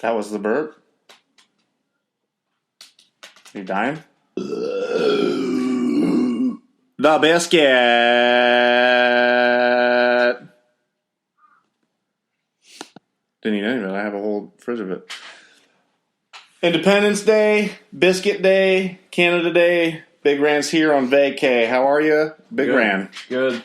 That was the burp. You dying? The biscuit. Didn't eat any of it. I have a whole fridge of it. Independence Day, Biscuit Day, Canada Day. Big Ran's here on vacay. How are you, Big Ran? Good.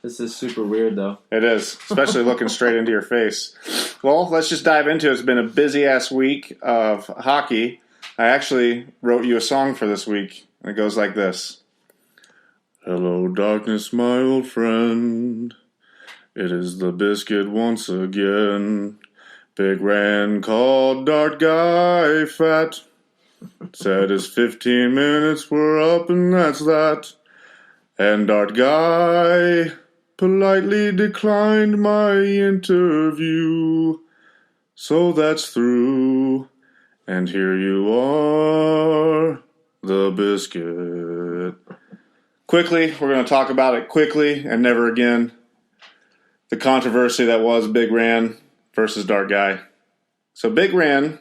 This is super weird, though. It is, especially looking straight into your face. Well, let's just dive into it. It's been a busy-ass week of hockey. I actually wrote you a song for this week, and it goes like this. Hello, darkness, my old friend. It is the biscuit once again. Big Ran called Dart Guy fat. Said his 15 minutes were up and that's that. And Dart Guy politely declined my interview. So that's through. And here you are, the biscuit. Quickly, we're going to talk about it quickly and never again. The controversy that was Big Ran versus Dart Guy. So Big Ran,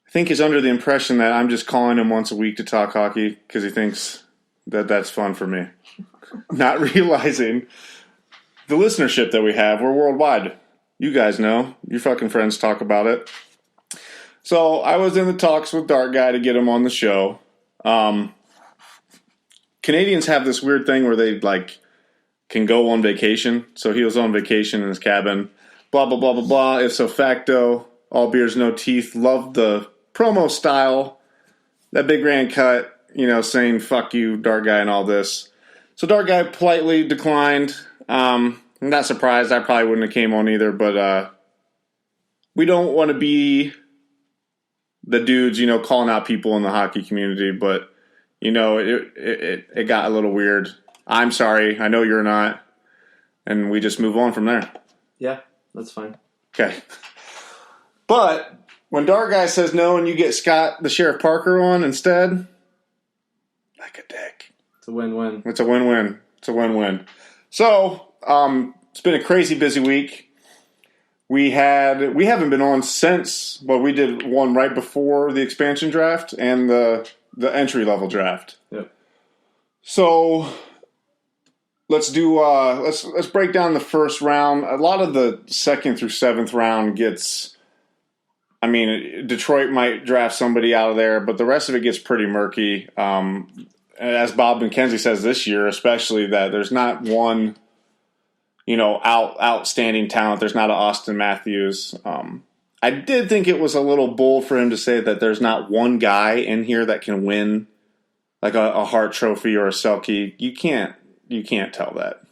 I think, is under the impression that I'm just calling him once a week to talk hockey because he thinks that that's fun for me. Not realizing the listenership that we have. We're worldwide. You guys know. Your fucking friends talk about it. So I was in the talks with Dart Guy to get him on the show. Canadians have this weird thing where they can go on vacation. So he was on vacation in his cabin. Blah, blah, blah, blah, blah. Ipso facto, all beers, no teeth. Loved the promo style. That Big Ran cut, saying fuck you, Dart Guy, and all this. So Dart Guy politely declined. I'm not surprised. I probably wouldn't have came on either. But we don't want to be the dudes, calling out people in the hockey community. But, it got a little weird. I'm sorry. I know you're not. And we just move on from there. Yeah, that's fine. Okay. But when Dart Guy says no and you get Scott, the Sheriff Parker, on instead, like a dick. It's a win-win. It's a win-win. It's a win-win. So, it's been a crazy busy week. We haven't been on since, we did one right before the expansion draft and the entry-level draft. Yep. So let's do let's break down the first round. A lot of the second through seventh round gets. I mean, Detroit might draft somebody out of there, but the rest of it gets pretty murky. As Bob McKenzie says this year, especially that there's not one, outstanding talent. There's not an Austin Matthews. I did think it was a little bold for him to say that there's not one guy in here that can win like a Hart Trophy or a Selke. You can't tell that.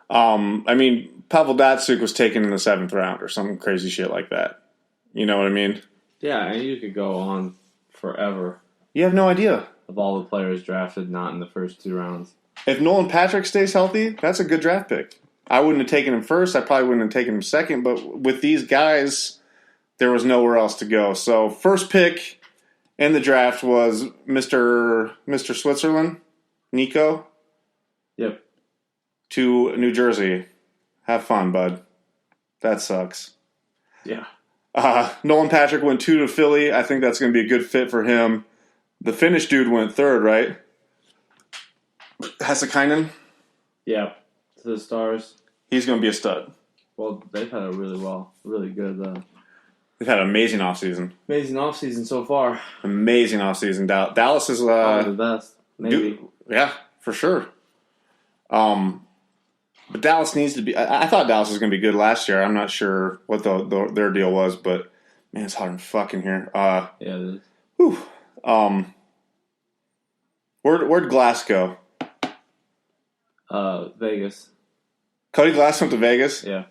I mean, Pavel Datsyuk was taken in the 7th round or some crazy shit like that. You know what I mean? Yeah, and you could go on forever. You have no idea. Of all the players drafted not in the first 2 rounds. If Nolan Patrick stays healthy, that's a good draft pick. I wouldn't have taken him first. I probably wouldn't have taken him second. But with these guys, there was nowhere else to go. So first pick in the draft was Mr. Switzerland, Nico. Yep. To New Jersey. Have fun, bud. That sucks. Yeah. Nolan Patrick went 2 to Philly. I think that's going to be a good fit for him. The Finnish dude went 3rd, right? Hesakainen? Yeah. To the Stars. He's going to be a stud. Well, they've had a really good... They've had an amazing offseason. Amazing offseason so far. Amazing offseason. Dallas is... Probably the best. Maybe. Yeah, for sure. But Dallas needs to be... I thought Dallas was going to be good last year. I'm not sure what their deal was, but man, it's hot and fucking here. Yeah, it is. Whew. Where'd Glass go? Vegas. Cody Glass went to Vegas? Yeah.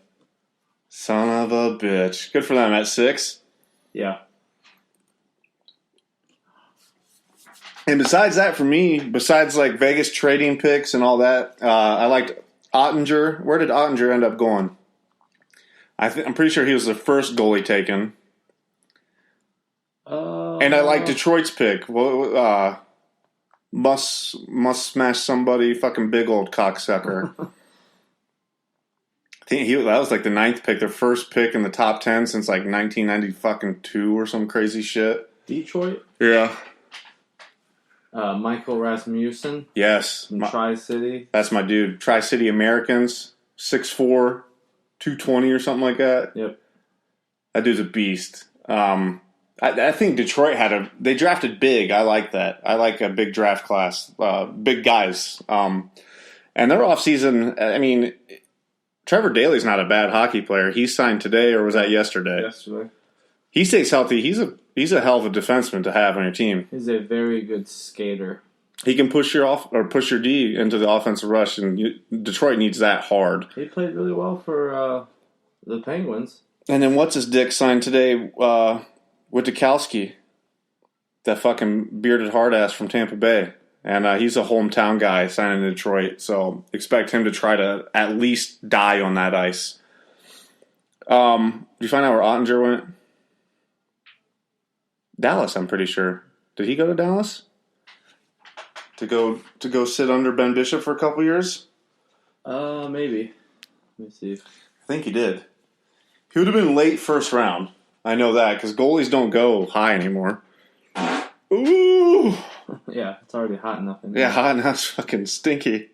Son of a bitch. Good for them at 6. Yeah. And besides that, for me, besides Vegas trading picks and all that, I liked Ottinger. Where did Ottinger end up going? I'm pretty sure he was the first goalie taken. And I like Detroit's pick. Must smash somebody, fucking big old cocksucker. I think that was like the 9th pick, their first pick in the top 10 since like 1992 or some crazy shit. Detroit. Yeah. Michael Rasmussen. Yes. From Tri-City. That's my dude. Tri-City Americans, 6'4", 220 or something like that. Yep. That dude's a beast. I think Detroit they drafted big. I like that. I like a big draft class, big guys. And their offseason, I mean, Trevor Daley's not a bad hockey player. He signed today, or was that yesterday? Yesterday. He stays healthy. He's a hell of a defenseman to have on your team. He's a very good skater. He can push your D into the offensive rush, and Detroit needs that hard. He played really well for the Penguins. And then what's his dick signed today with Dukowski, that fucking bearded hard ass from Tampa Bay, and he's a hometown guy signing in Detroit. So expect him to try to at least die on that ice. Did you find out where Ottinger went? Dallas, I'm pretty sure. Did he go to Dallas? To go sit under Ben Bishop for a couple years? Maybe. Let me see. I think he did. He would have been late first round. I know that, because goalies don't go high anymore. Ooh! Yeah, it's already hot enough in there. Yeah, hot enough. It's fucking stinky.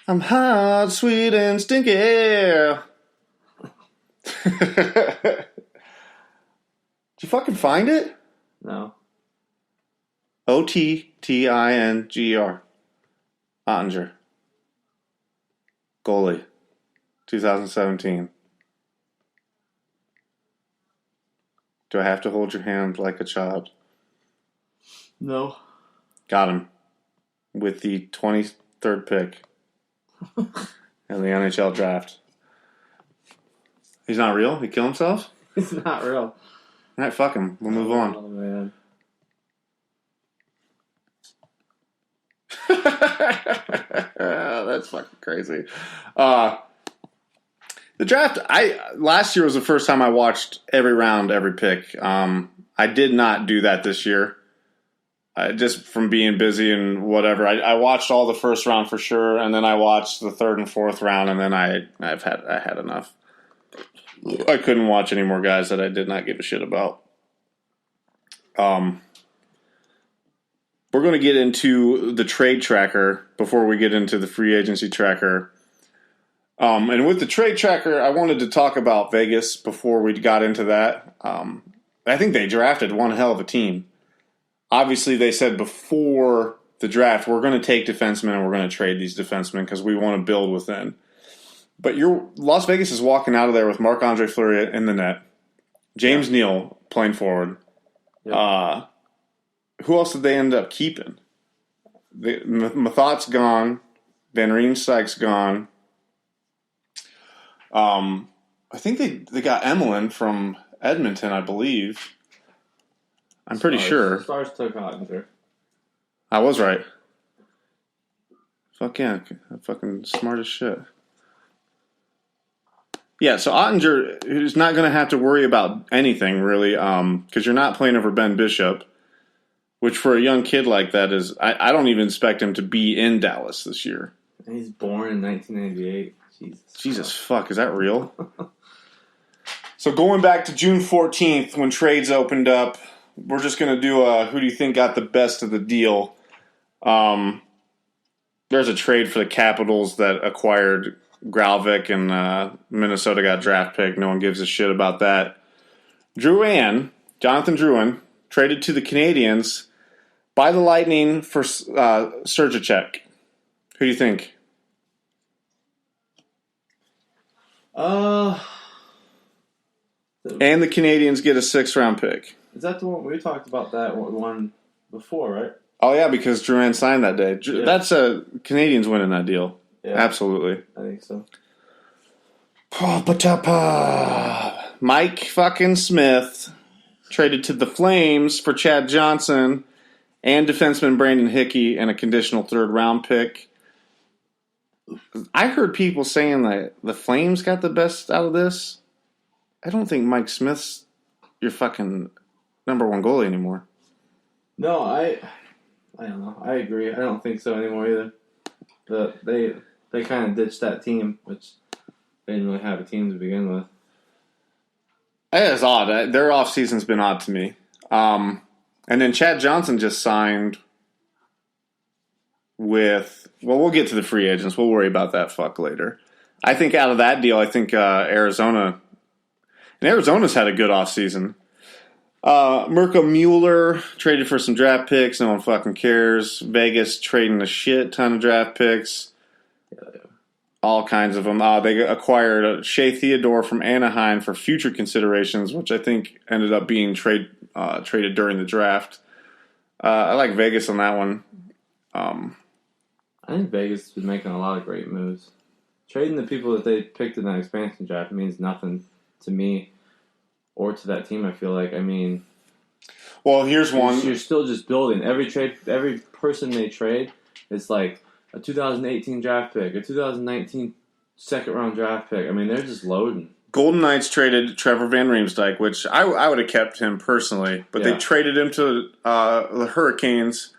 I'm hot, sweet, and stinky. Did you fucking find it? No. Ottinger. Ottinger. Goalie. 2017. Do I have to hold your hand like a child? No. Got him. With the 23rd pick in the NHL draft. He's not real? He killed himself? It's not real. All right, fuck him. We'll move on. Oh, man. That's fucking crazy. The draft, last year was the first time I watched every round, every pick. I did not do that this year. Just from being busy and whatever. I watched all the first round for sure, and then I watched the 3rd and 4th round, and then I had enough. I couldn't watch any more guys that I did not give a shit about. We're going to get into the trade tracker before we get into the free agency tracker. And with the trade tracker, I wanted to talk about Vegas before we got into that. I think they drafted one hell of a team. Obviously, they said before the draft, we're going to take defensemen and we're going to trade these defensemen because we want to build within. But Las Vegas is walking out of there with Marc-Andre Fleury in the net. James Neal playing forward. Yep. Who else did they end up keeping? Mathot's gone. Van Riemsdyk's gone. I think they got Emelin from Edmonton, I believe. I'm pretty sure. Stars took Ottinger. I was right. Fuck yeah. Fucking smart as shit. Yeah, so Ottinger is not going to have to worry about anything, really, because you're not playing over Ben Bishop, which for a young kid like that is... I don't even expect him to be in Dallas this year. And he's born in 1998. Jesus fuck, is that real? So going back to June 14th, when trades opened up, we're just going to do a who do you think got the best of the deal. There's a trade for the Capitals that acquired Gralvik, and Minnesota got draft pick. No one gives a shit about that. Jonathan Drouin, traded to the Canadiens by the Lightning for Sergacek. Who do you think? And the Canadiens get a 6th-round pick. Is that the one we talked about that one before, right? Oh, yeah, because Drouin signed that day. Yeah. That's a Canadiens winning that deal. Yeah, absolutely. I think so. Mike fucking Smith traded to the Flames for Chad Johnson and defenseman Brandon Hickey and a conditional 3rd-round pick. I heard people saying that the Flames got the best out of this. I don't think Mike Smith's your fucking number 1 goalie anymore. No, I don't know. I agree. I don't think so anymore either. They kind of ditched that team, which They didn't really have a team to begin with. It's odd. Their offseason's been odd to me. And then Chad Johnson just signed with... Well, we'll get to the free agents. We'll worry about that fuck later. I think out of that deal, I think Arizona... And Arizona's had a good offseason. Mirko Mueller traded for some draft picks. No one fucking cares. Vegas trading a shit ton of draft picks. All kinds of them. They acquired Shea Theodore from Anaheim for future considerations, which I think ended up being traded during the draft. I like Vegas on that one. I think Vegas has been making a lot of great moves. Trading the people that they picked in that expansion draft means nothing to me or to that team, I feel like. I mean... Well, here's one. You're still just building. Every person they trade is like a 2018 draft pick, a 2019 second-round draft pick. I mean, they're just loading. Golden Knights traded Trevor Van Riemsdyk, which I would have kept him personally, but they traded him to the Hurricanes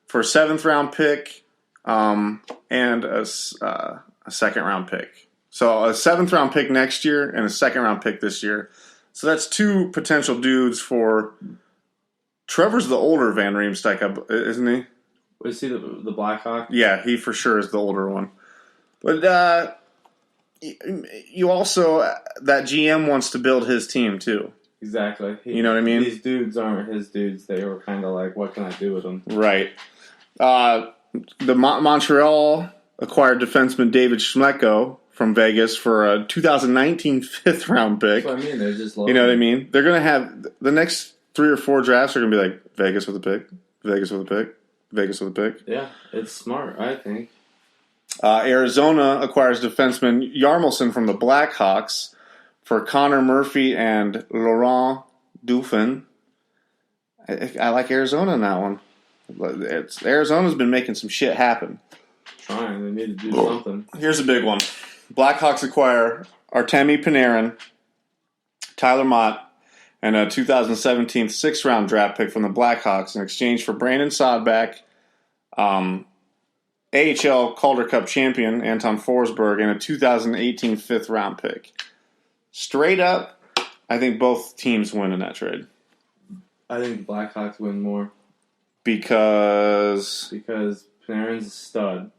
for a 7th-round pick and a second-round pick. So a 7th-round pick next year and a second-round pick this year. So that's 2 potential dudes for... Trevor's the older Van Riemsdyk, isn't he? Was he the Blackhawk? Yeah, he for sure is the older one. But you also... That GM wants to build his team, too. Exactly. You know what I mean? These dudes aren't his dudes. They were kind of like, what can I do with them? Right. The Montreal acquired defenseman David Schmecko from Vegas for a 2019 5th-round pick. That's what I mean. They're just loading. You know what I mean? They're going to have... The next 3 or 4 drafts are going to be like, Vegas with a pick, Vegas with a pick, Vegas with a pick. Yeah, it's smart, I think. Arizona acquires defenseman Yarmelson from the Blackhawks for Connor Murphy and Laurent Dauphin. I like Arizona in that one. Arizona's been making some shit happen. Trying. They need to do something. Here's a big one. Blackhawks acquire Artemi Panarin, Tyler Mott, and a 2017 6th-round draft pick from the Blackhawks in exchange for Brandon Sodback, AHL Calder Cup champion Anton Forsberg, and a 2018 5th-round pick. Straight up, I think both teams win in that trade. I think the Blackhawks win more. Because Panarin's a stud,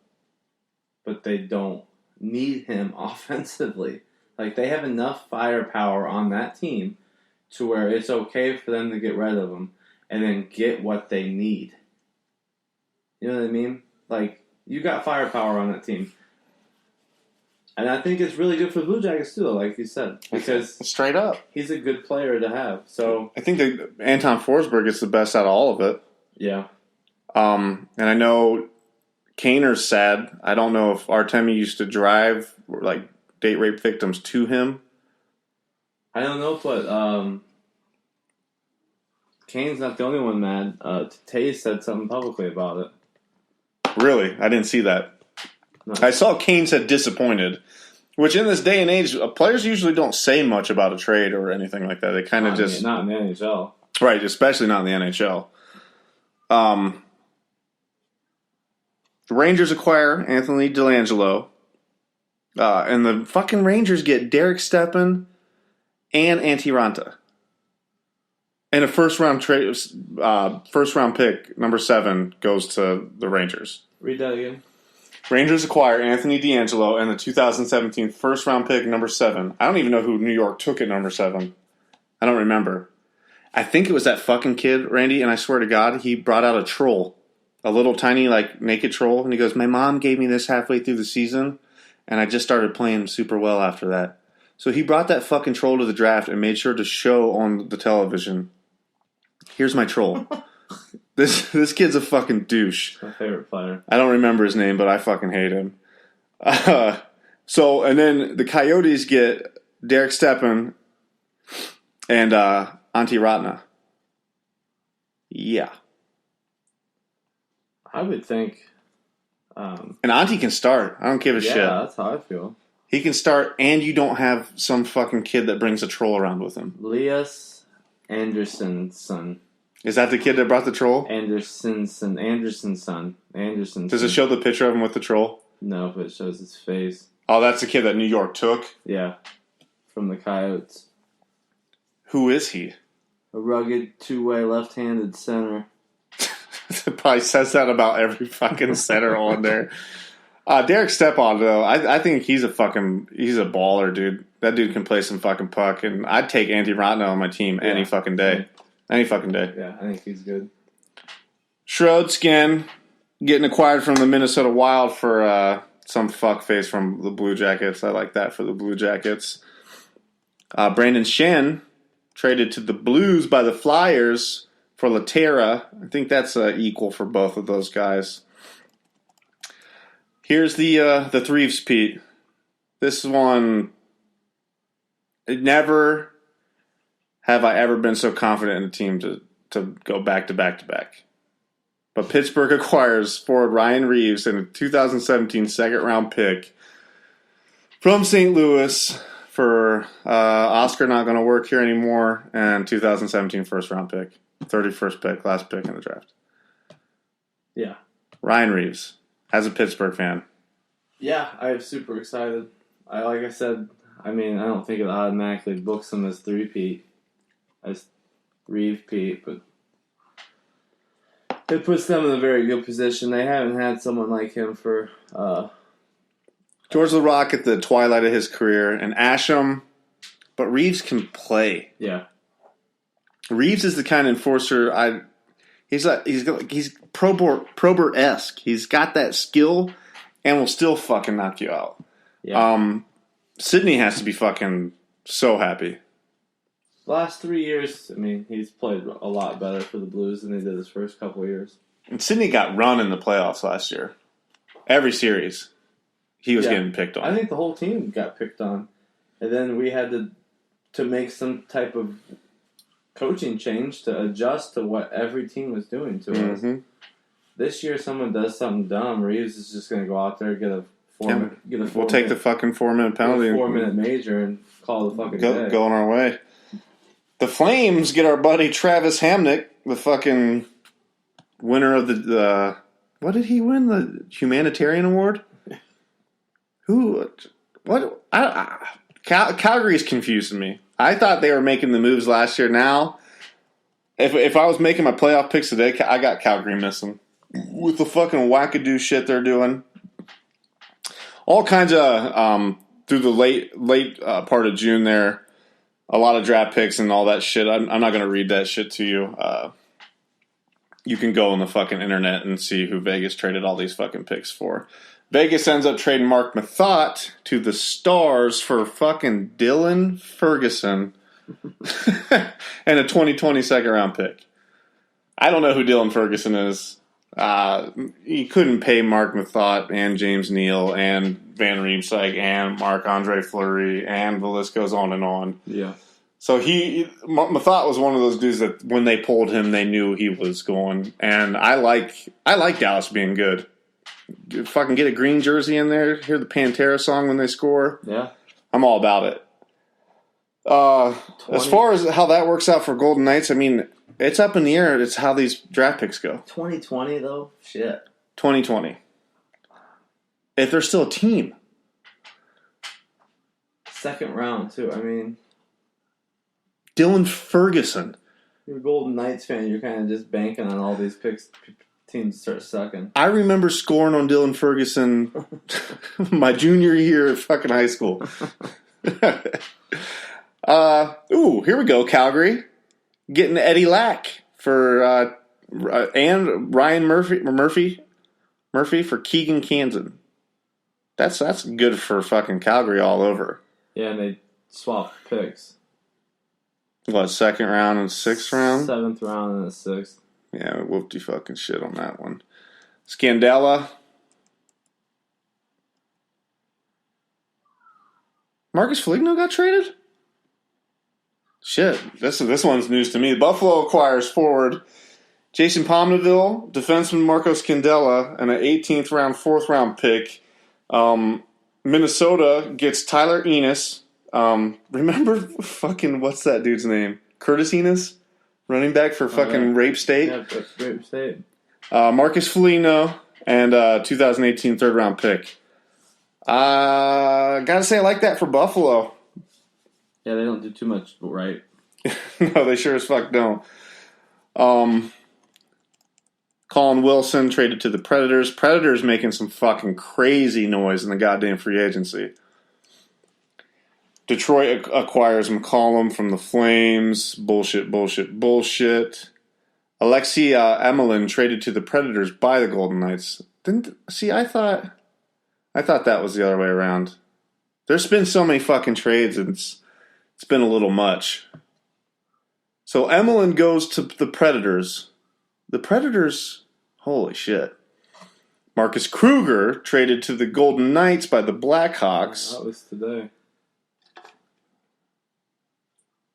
but they don't need him offensively. Like, they have enough firepower on that team to where it's okay for them to get rid of him and then get what they need. You know what I mean? Like, you got firepower on that team. And I think it's really good for the Blue Jackets, too, like you said. Because straight up, he's a good player to have. So I think that Anton Forsberg is the best out of all of it. Yeah. And I know Kaner's sad. I don't know if Artemi used to drive, like, date rape victims to him. I don't know, but Kane's not the only one mad. Tays said something publicly about it. Really? I didn't see that. No. I saw Kane said disappointed, which in this day and age, players usually don't say much about a trade or anything like that. They kind of just... Not in the NHL. Right, especially not in the NHL. The Rangers acquire Anthony DeLangelo, and the fucking Rangers get Derek Stepan and Antti Ranta. And a first round pick, number 7, goes to the Rangers. Read that again. Rangers acquire Anthony DeAngelo and the 2017 first round pick, number 7. I don't even know who New York took at number 7. I don't remember. I think it was that fucking kid, Randy, and I swear to God, he brought out a troll. A little tiny, like, naked troll. And he goes, my mom gave me this halfway through the season, and I just started playing super well after that. So he brought that fucking troll to the draft and made sure to show on the television, here's my troll. This kid's a fucking douche. My favorite player. I don't remember his name, but I fucking hate him. And then the Coyotes get Derek Stepan and Antti Ratna. Yeah. I would think... and Antti can start. I don't give a shit. Yeah, that's how I feel. He can start, and you don't have some fucking kid that brings a troll around with him. Elias Anderson's son. Is that the kid that brought the troll? Anderson's son. Does it show the picture of him with the troll? No, but it shows his face. Oh, that's the kid that New York took? Yeah, from the Coyotes. Who is he? A rugged, two-way, left-handed center. It probably says that about every fucking center on there. Derek Stepan, though, I think he's a baller, dude. That dude can play some fucking puck, and I'd take Antti Raanta on my team any fucking day. Any fucking day. Yeah, I think he's good. Schroed Skin getting acquired from the Minnesota Wild for some fuckface from the Blue Jackets. I like that for the Blue Jackets. Brandon Shen traded to the Blues by the Flyers for Laterra. I think that's equal for both of those guys. Here's the Threeves, Pete. This one, never have I ever been so confident in a team to go back to back to back. But Pittsburgh acquires forward Ryan Reeves in a 2017 second-round pick from St. Louis for Oscar not going to work here anymore, and 2017 first-round pick. 31st pick, last pick in the draft. Yeah. Ryan Reeves, as a Pittsburgh fan. Yeah, I'm super excited. Like I said, I don't think it automatically books him as 3-peat, as Reeve-peat, but it puts them in a very good position. They haven't had someone like him for... George LaRock at the twilight of his career, and Asham, but Reeves can play. Yeah. Reeves is the kind of enforcer he's Probert-esque. He's got that skill and will still fucking knock you out. Yeah. Sidney has to be fucking so happy. Last 3 years, he's played a lot better for the Blues than he did his first couple of years. And Sidney got run in the playoffs last year. Every series, he was getting picked on. I think the whole team got picked on. And then we had to make some type of coaching change to adjust to what every team was doing to us. This year, someone does something dumb. Reeves is just going to go out there, get a 4-minute. We'll take the fucking 4-minute penalty. 4-minute major and call the fucking day. Go on our way. The Flames get our buddy Travis Hamnick, the fucking winner of the what did he win? The humanitarian award? Who? What? Calgary's confusing me. I thought they were making the moves last year. Now, if I was making my playoff picks today, I got Calgary missing. With the fucking wackadoo shit they're doing. All kinds of, through the late part of June there, a lot of draft picks and all that shit. I'm not going to read that shit to you. You can go on the fucking internet and see who Vegas traded all these fucking picks for. Vegas ends up trading Mark Mathot to the Stars for fucking Dylan Ferguson and a 2020 second-round pick. I don't know who Dylan Ferguson is. He couldn't pay Mark Mathot and James Neal and Van Riemsdyk and Marc-Andre Fleury, and the list goes on and on. Yeah. So Mathot was one of those dudes that when they pulled him, they knew he was going. And I like Dallas being good. Fucking get a green jersey in there. Hear the Pantera song when they score. Yeah. I'm all about it. As far as how that works out for Golden Knights, it's up in the air. It's how these draft picks go. 2020, though? Shit. 2020. If they're still a team. Second round, too. Dylan Ferguson. You're a Golden Knights fan. You're kind of just banking on all these picks. Teams start sucking. I remember scoring on Dylan Ferguson my junior year at fucking high school. Here we go, Calgary. Getting Eddie Lack for and Ryan Murphy for Keegan Kansan. That's good for fucking Calgary all over. Yeah, and they swapped picks. What, second round and sixth round? 7th round and a 6th. Yeah, whoopty fucking shit on that one. Scandella. Marcus Foligno got traded? Shit, this one's news to me. Buffalo acquires forward Jason Pominville, defenseman Marcos Scandella, and an 18th round, 4th round pick. Minnesota gets Tyler Enos. Remember fucking, what's that dude's name? Curtis Enos? Running back for fucking Rape State. Yeah, Rape State. Marcus Foligno and 2018 third round pick. Gotta say, I like that for Buffalo. Yeah, they don't do too much right. No, they sure as fuck don't. Colin Wilson traded to the Predators. Predators making some fucking crazy noise in the goddamn free agency. Detroit acquires McCollum from the Flames. Bullshit. Alexei Emelin traded to the Predators by the Golden Knights. I thought that was the other way around. There's been so many fucking trades, and it's been a little much. So Emelin goes to the Predators. The Predators, holy shit. Marcus Kruger traded to the Golden Knights by the Blackhawks. That was today.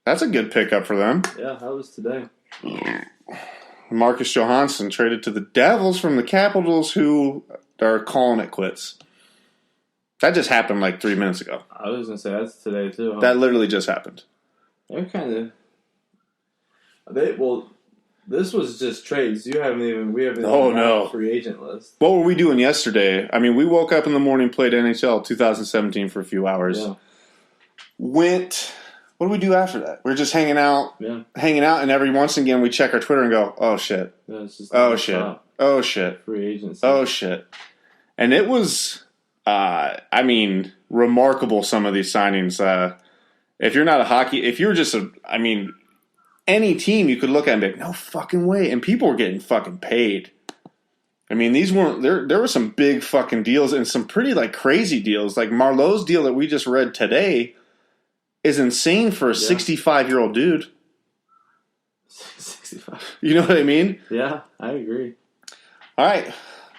That's a good pickup for them. Yeah, that was today. Marcus Johansson traded to the Devils from the Capitals, who are calling it quits. That just happened like 3 minutes ago. I was going to say, that's today too. Huh? That literally just happened. They're kind of... This was just trades. We haven't even no. free agent list. What were we doing yesterday? I mean, we woke up in the morning, played NHL 2017 for a few hours. Yeah. What do we do after that? We're just hanging out. Yeah. Hanging out, and every once and again we check our Twitter and go, oh shit. Yeah, it's just oh shit. Oh shit. Free agency. Oh shit. And it was, remarkable, some of these signings. If you're not if you're just any team you could look at and be like, no fucking way. And people were getting fucking paid. I mean, these weren't, there were some big fucking deals and some pretty like crazy deals. Like Marlowe's deal that we just read today is insane for a 65-year-old dude. 65. You know what I mean? Yeah, I agree. All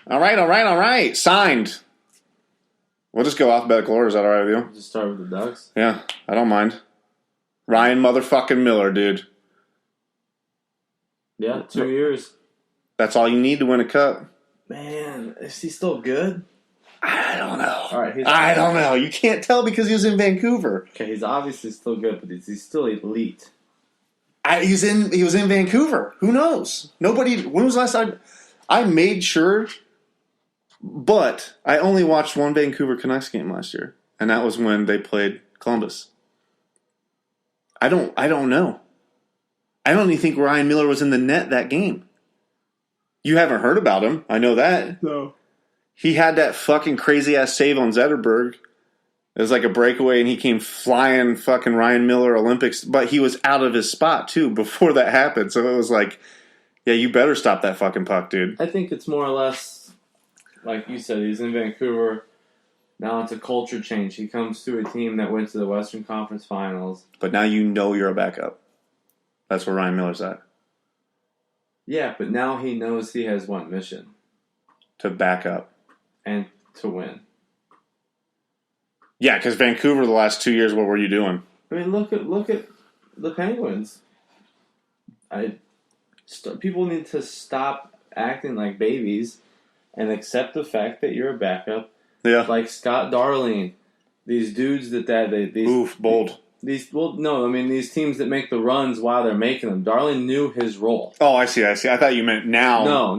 right. Signed. We'll just go alphabetical order. Is that all right with you? Just start with the Ducks. Yeah, I don't mind. Ryan motherfucking Miller, dude. Yeah, 2 years. That's all you need to win a cup. Man, is he still good? I don't know. All right, I don't know. You can't tell because he was in Vancouver. Okay, he's obviously still good, but he's still elite. He was in Vancouver. Who knows? Nobody. When was the last time? I made sure, but I only watched one Vancouver Canucks game last year, and that was when they played Columbus. I don't know. I don't even think Ryan Miller was in the net that game. You haven't heard about him. I know that. No. He had that fucking crazy-ass save on Zetterberg. It was like a breakaway, and he came flying fucking Ryan Miller Olympics. But he was out of his spot, too, before that happened. So it was like, yeah, you better stop that fucking puck, dude. I think it's more or less, like you said, he's in Vancouver. Now it's a culture change. He comes to a team that went to the Western Conference Finals. But now you know you're a backup. That's where Ryan Miller's at. Yeah, but now he knows he has one mission. To back up. And to win. Yeah, because Vancouver the last 2 years, what were you doing? I mean, look at the Penguins. People need to stop acting like babies and accept the fact that you're a backup. Yeah. Like Scott Darling, these dudes bold. These teams that make the runs while they're making them. Darling knew his role. Oh, I see. I thought you meant now. No.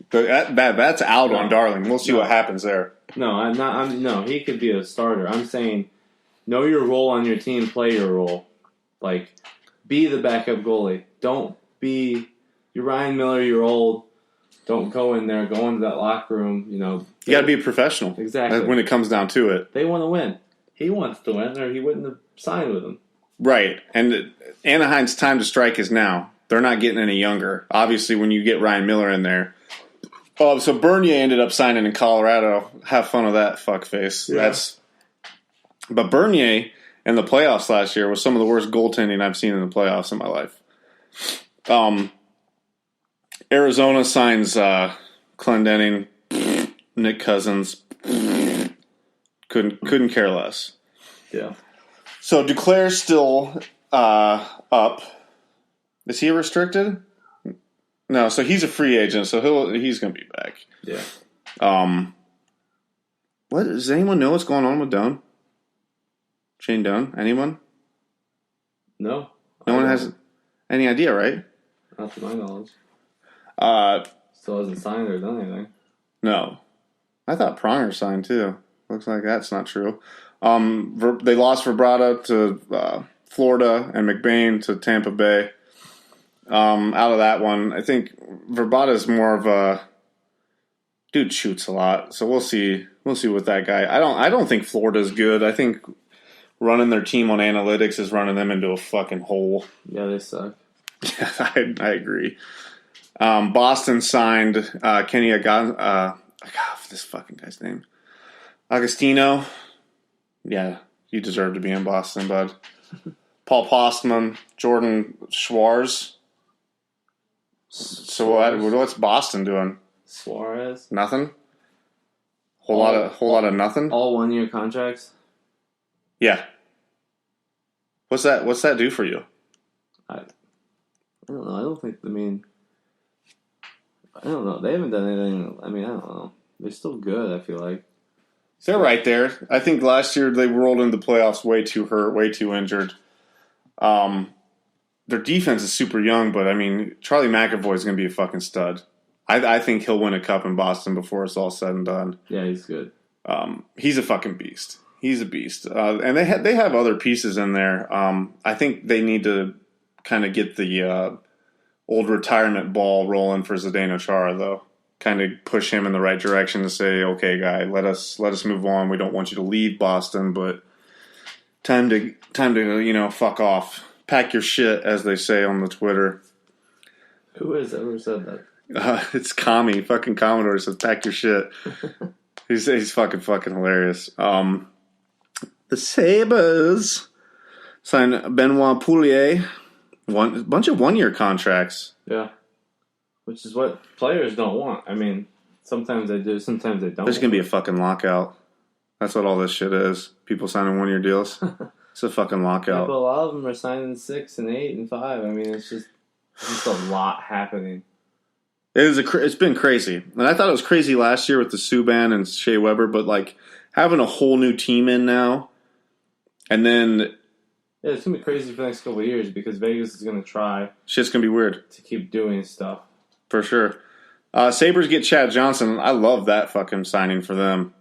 That's out on Darling. We'll see what happens there. No, he could be a starter. I'm saying, know your role on your team, play your role. Like, be the backup goalie. Don't be, you're Ryan Miller, you're old. Don't go in there, go into that locker room, You got to be a professional. Exactly. When it comes down to it. They want to win. He wants to win, or he wouldn't have signed with them. Right. And Anaheim's time to strike is now. They're not getting any younger. Obviously, when you get Ryan Miller in there. Oh, so Bernier ended up signing in Colorado. Have fun with that, fuckface. Yeah. But Bernier in the playoffs last year was some of the worst goaltending I've seen in the playoffs in my life. Arizona signs Clendening, Nick Cousins. Couldn't care less. Yeah. So Duclair's still up. Is he restricted? No, so he's a free agent, so he's going to be back. Yeah. What does anyone know what's going on with Dunn? Shane Dunn? Anyone? No. No one has any idea, right? Not to my knowledge. Still hasn't signed or done anything. No. I thought Pronger signed too. Looks like that's not true. They lost Vibrata to Florida and McBain to Tampa Bay. Out of that one, I think Vibrata is more of a dude shoots a lot, so we'll see. We'll see with that guy. I don't think Florida's good. I think running their team on analytics is running them into a fucking hole. Yeah, they suck. Yeah, I agree. Boston signed Kenny this fucking guy's name. Agostino. Yeah, you deserve to be in Boston, bud. Paul Postman, Jordan Schwartz. So what's Boston doing? Suarez. Nothing. Whole lot of nothing. All 1-year contracts. Yeah. What's that do for you? I don't know. I don't think. I mean, I don't know. They haven't done anything. I mean, I don't know. They're still good. I feel like they're right there. I think last year they rolled into the playoffs way too hurt, way too injured. Their defense is super young, but I mean, Charlie McAvoy is going to be a fucking stud. I think he'll win a cup in Boston before it's all said and done. Yeah, he's good. He's a fucking beast. He's a beast. And they have other pieces in there. I think they need to kind of get the old retirement ball rolling for Zdeno Chara, though. Kind of push him in the right direction to say, okay, guy, let us move on. We don't want you to leave Boston, but time to fuck off. Pack your shit, as they say on the Twitter. Who has ever said that? It's Kami. Fucking Commodore says, pack your shit. He's fucking hilarious. The Sabres signed Benoit Pouliot. A bunch of 1-year contracts. Yeah. Which is what players don't want. I mean, sometimes they do, sometimes they don't. There's going to be a fucking lockout. That's what all this shit is. People signing 1-year deals. It's a fucking lockout. Yeah, but a lot of them are signing 6 and 8 and 5. I mean, it's just a lot happening. It's been crazy. And I thought it was crazy last year with the Subban and Shea Weber, but like having a whole new team in now, and then yeah, it's gonna be crazy for the next couple of years because Vegas is gonna try. Shit's gonna be weird to keep doing stuff for sure. Sabres get Chad Johnson. I love that fucking signing for them.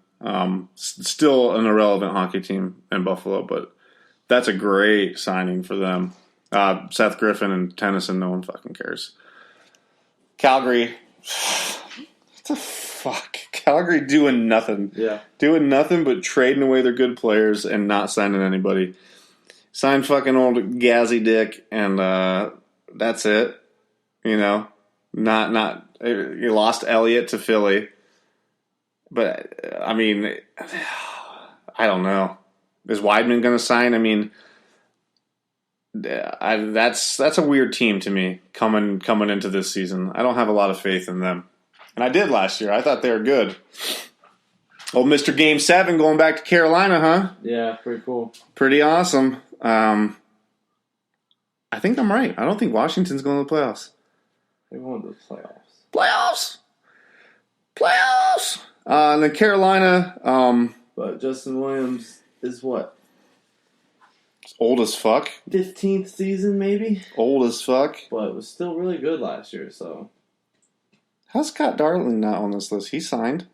Still an irrelevant hockey team in Buffalo, but that's a great signing for them. Seth Griffin and Tennyson, no one fucking cares. Calgary, what the fuck? Calgary doing nothing. Yeah. Doing nothing but trading away their good players and not signing anybody. Signed fucking old Gazzy Dick, and that's it. You know? You lost Elliott to Philly. But, I mean, I don't know. Is Weidman going to sign? I mean, that's a weird team to me coming into this season. I don't have a lot of faith in them. And I did last year. I thought they were good. Oh, Mr. Game 7 going back to Carolina, huh? Yeah, pretty cool. Pretty awesome. I think I'm right. I don't think Washington's going to the playoffs. They won the playoffs. Playoffs! And then Carolina. But Justin Williams is what? Old as fuck. 15th season, maybe? Old as fuck. But it was still really good last year, so. How's Scott Darling not on this list? He signed.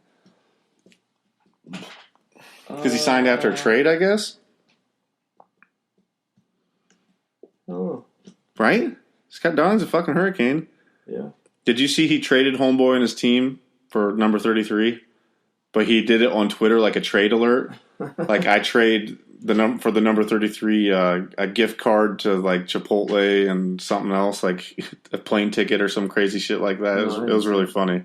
Because he signed after a trade, I guess? Oh. Right? Scott Darling's a fucking Hurricane. Yeah. Did you see he traded Homeboy and his team for number 33? But he did it on Twitter like a trade alert. Like, I trade for the number 33 a gift card to like Chipotle and something else, like a plane ticket or some crazy shit like that. It was really funny.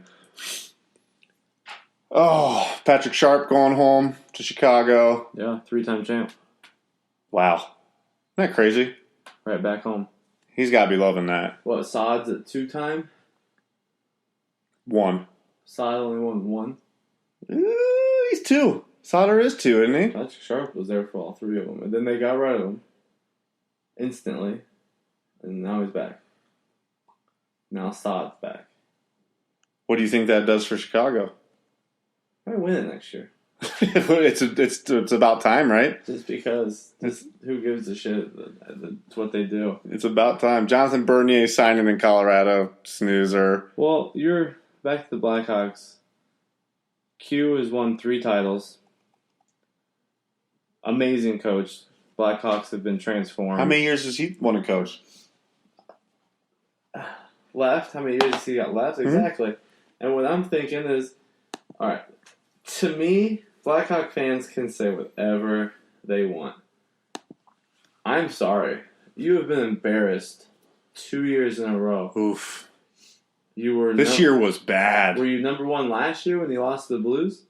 Oh, Patrick Sharp going home to Chicago. Yeah, 3-time champ. Wow. Isn't that crazy? Right back home. He's got to be loving that. What, Saad's at 2-time? 1. Saad only won 1? He's 2. Sauter is 2, isn't he? Patrick Sharp was there for all 3 of them. And then they got rid of him. Instantly. And now he's back. Now Saad's back. What do you think that does for Chicago? I win it next year. it's about time, right? Just because who gives a shit? It's what they do. It's about time. Jonathan Bernier signing in Colorado. Snoozer. Well, you're back to the Blackhawks. Q has won 3 titles. Amazing coach. Blackhawks have been transformed. How many years has he won a coach? Left? How many years has he got left? Exactly. And what I'm thinking is, all right, to me, Blackhawk fans can say whatever they want. I'm sorry. You have been embarrassed 2 years in a row. Oof. You were This year was bad. Were you number 1 last year when you lost to the Blues?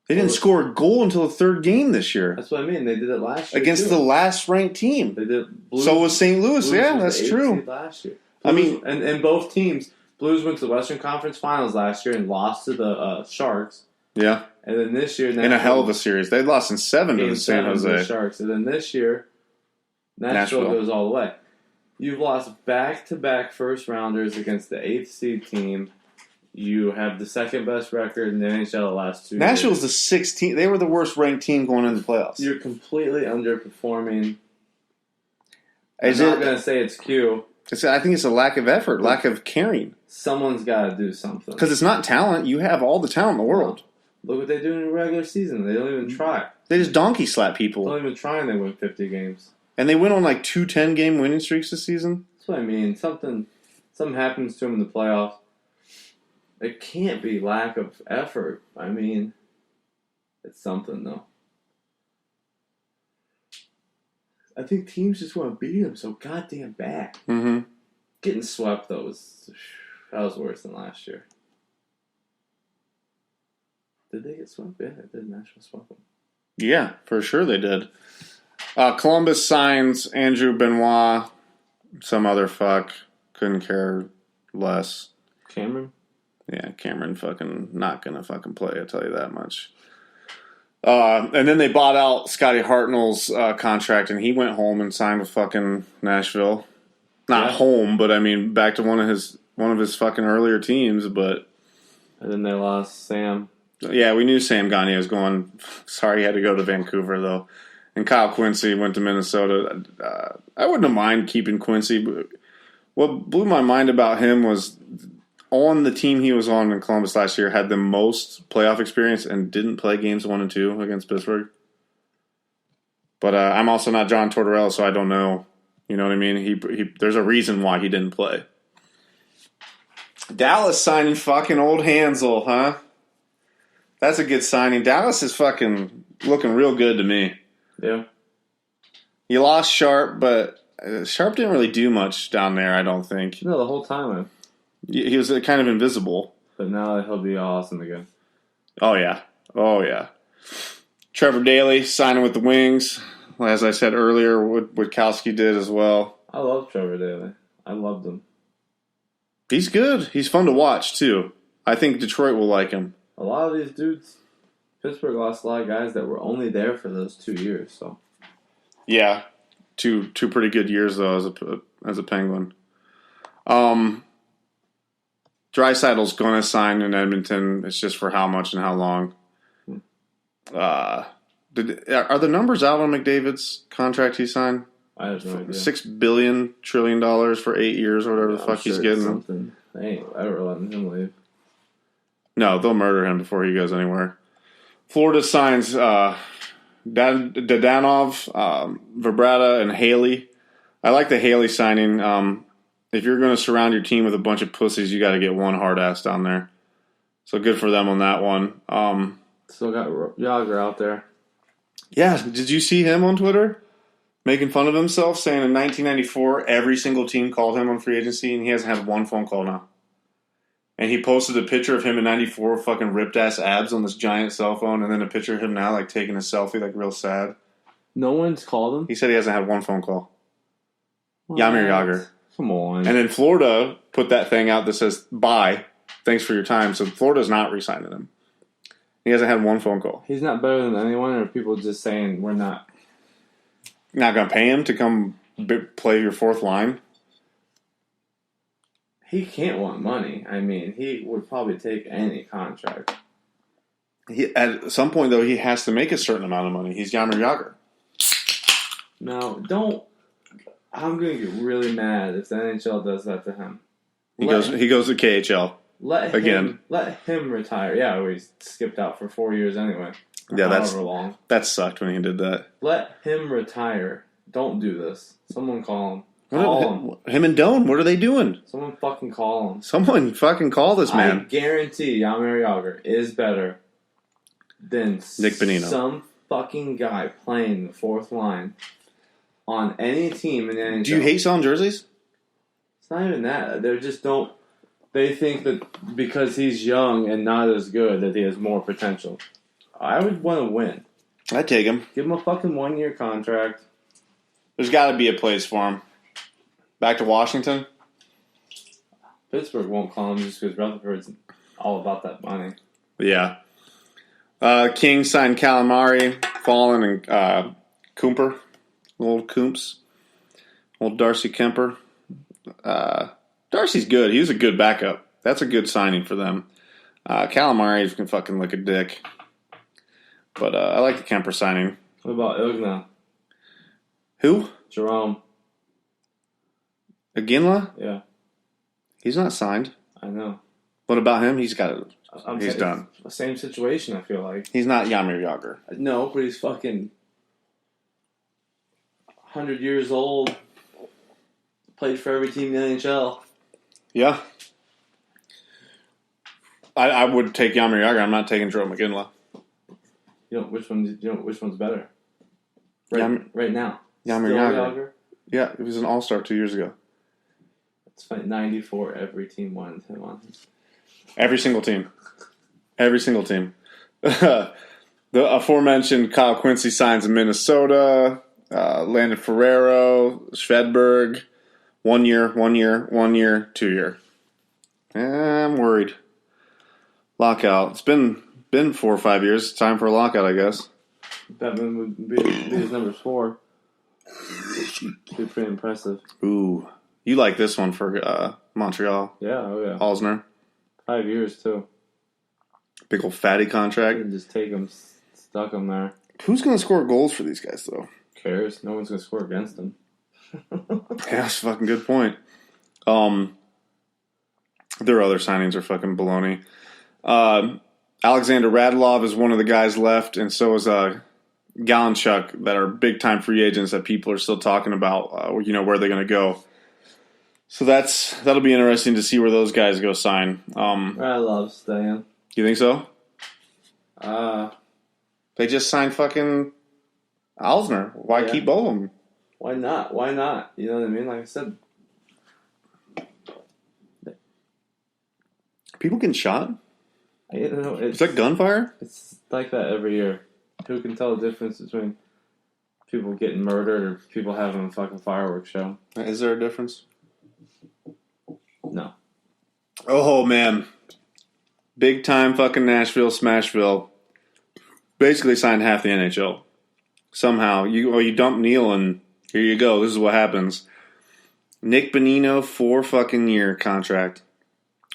They didn't score a goal until the third game this year. That's what I mean. They did it last year against the last ranked team. They did. Blues, so was St. Louis. Blues Yeah, was that's true. Last year. Blues, I mean, and both teams. Blues went to the Western Conference Finals last year and lost to the Sharks. Yeah. And then this year, in a hell of a series, they lost in 7 to the San Jose the Sharks. And then this year, Nashville goes all the way. You've lost back-to-back first-rounders against the 8th seed team. You have the second best record in the NHL the last 2 years. Nashville's the 16th. They were the worst ranked team going into the playoffs. You're completely underperforming. I'm not going to say it's Q. I think it's a lack of effort, lack of caring. Someone's got to do something. Because it's not talent. You have all the talent in the world. Look what they do in the regular season. They don't even try. They just donkey slap people. They don't even try and they win 50 games. And they went on like 2 10-game winning streaks this season. That's what I mean. Something happens to them in the playoffs. It can't be lack of effort. I mean, it's something, though. I think teams just want to beat them so goddamn bad. Mm-hmm. Getting swept, though, that was worse than last year. Did they get swept? Yeah, they did. Nashville swept them. Yeah, for sure they did. Columbus signs Andrew Benoit, some other fuck. Couldn't care less. Cameron? Yeah, Cameron fucking not gonna fucking play, I'll tell you that much. And then they bought out Scotty Hartnell's contract, and he went home and signed with fucking Nashville. Not home, but I mean back to one of his fucking earlier teams. But and then they lost Sam. Yeah, we knew Sam Gagner was going. Sorry, he had to go to Vancouver though. And Kyle Quincy went to Minnesota. I wouldn't have mind keeping Quincy. But what blew my mind about him was on the team he was on in Columbus last year had the most playoff experience and didn't play games 1 and 2 against Pittsburgh. But I'm also not John Tortorella, so I don't know. You know what I mean? He there's a reason why he didn't play. Dallas signing fucking old Hansel, huh? That's a good signing. Dallas is fucking looking real good to me. Yeah. You lost Sharp, but Sharp didn't really do much down there, I don't think. No, the whole time. He was kind of invisible. But now he'll be awesome again. Oh, yeah. Trevor Daley signing with the Wings. As I said earlier, what Kowski did as well. I love Trevor Daley. I loved him. He's good. He's fun to watch, too. I think Detroit will like him. A lot of these dudes, Pittsburgh lost a lot of guys that were only there for those 2 years. So, yeah, two pretty good years though as a Penguin. Draisaitl's going to sign in Edmonton. It's just for how much and how long. Are the numbers out on McDavid's contract he signed? I have no idea. $6 trillion for 8 years or whatever the fuck he's getting. Something. They ain't ever letting him leave. No, they'll murder him before he goes anywhere. Florida signs Dadanov, Vibrata, and Haley. I like the Haley signing. If you're going to surround your team with a bunch of pussies, you got to get one hard ass down there. So good for them on that one. Still got Yager out there. Yeah, did you see him on Twitter? Making fun of himself, saying in 1994, every single team called him on free agency, and he hasn't had one phone call now. And he posted a picture of him in 94 fucking ripped-ass abs on this giant cell phone, and then a picture of him now, like, taking a selfie, like, real sad. No one's called him? He said he hasn't had one phone call. What? Jaromir Jagr. Come on. And then Florida put that thing out that says, bye, thanks for your time. So Florida's not re-signing him. He hasn't had one phone call. He's not better than anyone, or are people just saying we're not? Not going to pay him to come play your fourth line? He can't want money. I mean, he would probably take any contract. At some point, though, he has to make a certain amount of money. He's Jaromir Jagr. No, don't. I'm going to get really mad if the NHL does that to him. He goes to KHL. Let again. Let him retire. Yeah, we skipped out for 4 years anyway. Yeah, however long. That sucked when he did that. Let him retire. Don't do this. Someone call him. Call him. Him and Doan, what are they doing? Someone fucking call him. Someone fucking call this man. I guarantee Yamir Yager is better than Nick Bonino. Some fucking guy playing the fourth line on any team in the NHL. Do you hate selling jerseys? It's not even that. They just don't. They think that because he's young and not as good that he has more potential. I would want to win. I'd take him. Give him a fucking 1-year contract. There's got to be a place for him. Back to Washington? Pittsburgh won't call him just because Rutherford's all about that money. Yeah. King signed Calamari, Fallon, and Cooper. Old Coombs. Old Darcy Kemper. Darcy's good. He was a good backup. That's a good signing for them. Calamari can fucking lick a dick. But I like the Kemper signing. What about Ugna? Who? Jerome. Aginla? Yeah. He's not signed. I know. What about him? He's got it. He's done. The same situation, I feel like. He's not Yamir Yager. No, but he's fucking 100 years old. Played for every team in the NHL. Yeah. I would take Yamir Yager. I'm not taking Jerome Aginla. You know which one's better? Right now. Yamir Yager. Yeah, he was an all-star 2 years ago. It's funny. 94, every team wanted him on. Every single team. Every single team. The aforementioned Kyle Quincy signs in Minnesota. Landon Ferrero, Svedberg. 1 year, 1 year, 1 year, 2 year. I'm worried. Lockout. It's been 4 or 5 years. It's time for a lockout, I guess. Batman would be his number 4. Be pretty impressive. Ooh. You like this one for Montreal. Yeah, oh yeah. Halsner. 5 years, too. Big old fatty contract. You can just take him, stuck him there. Who's going to score goals for these guys, though? Who cares? No one's going to score against him. Yeah, that's a fucking good point. Their other signings are fucking baloney. Alexander Radulov is one of the guys left, and so is Galanchuk, that are big-time free agents that people are still talking about, where they're going to go. So that'll be interesting to see where those guys go sign. Radulov staying. You think so? Uh, They just signed fucking Alzner. Why keep both of them? Why not? Why not? You know what I mean? Like I said. People getting shot? Is that gunfire? It's like that every year. Who can tell the difference between people getting murdered or people having a fucking fireworks show? Is there a difference? No. Oh, man. Big time fucking Nashville, Smashville. Basically signed half the NHL. Somehow. You dump Neil and here you go. This is what happens. Nick Bonino, 4 fucking year contract.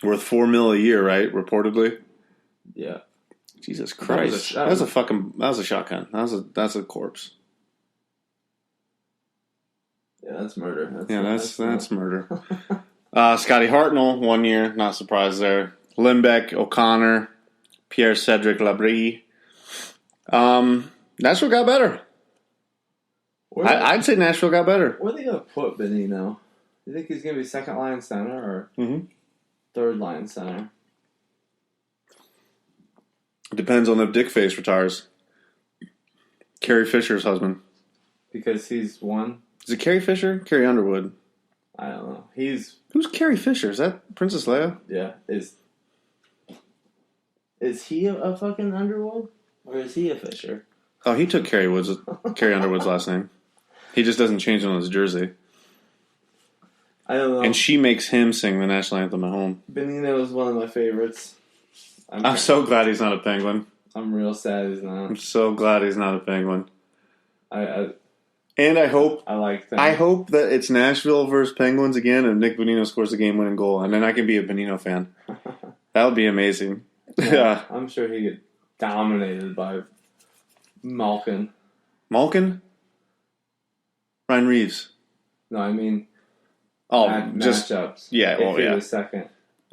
Worth $4 million a year, right? Reportedly. Yeah. Jesus Christ. That was a shotgun. That's a corpse. Yeah, that's murder. That's murder. Scotty Hartnell, 1 year. Not surprised there. Limbeck, O'Connor, Pierre-Cedric Labrie. Nashville got better. I'd say Nashville got better. Where are they going to put Bonino? You think he's going to be second line center or third line center? It depends on if Dickface retires. Carrie Fisher's husband. Because he's one? Is it Carrie Fisher? Carrie Underwood? I don't know. Who's Carrie Fisher? Is that Princess Leia? Yeah. Is he a fucking Underwood? Or is he a Fisher? Oh, he took Carrie Underwood's last name. He just doesn't change it on his jersey. I don't know. And she makes him sing the national anthem at home. Bonino is one of my favorites. I'm so glad he's not a Penguin. I'm real sad he's not. I'm so glad he's not a Penguin. And I hope that. I hope that it's Nashville versus Penguins again, and Nick Bonino scores the game-winning goal, and then I can be a Bonino fan. That would be amazing. Yeah. I'm sure he'd get dominated by Malkin. Malkin? Ryan Reeves. No, I mean. Matchups. Yeah. Well, if he yeah. was second.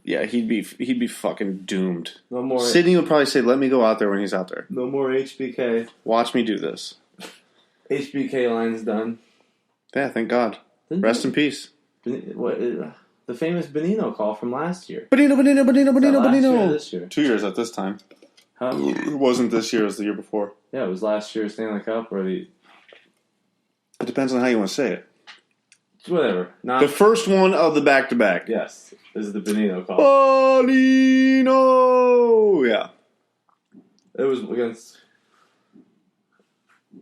Yeah, he'd be fucking doomed. No more. Sidney would probably say, "Let me go out there when he's out there. No more HBK. Watch me do this." HBK line's done. Yeah, thank God. Rest in peace. What? The famous Benino call from last year. Benino. Last year or this year? 2 years at this time. Huh? It wasn't this year, it was the year before. Yeah, it was last year's Stanley Cup or the... It depends on how you want to say it. Whatever. The first one of the back-to-back. Yes. This is the Benino call. Benino! Yeah. It was against...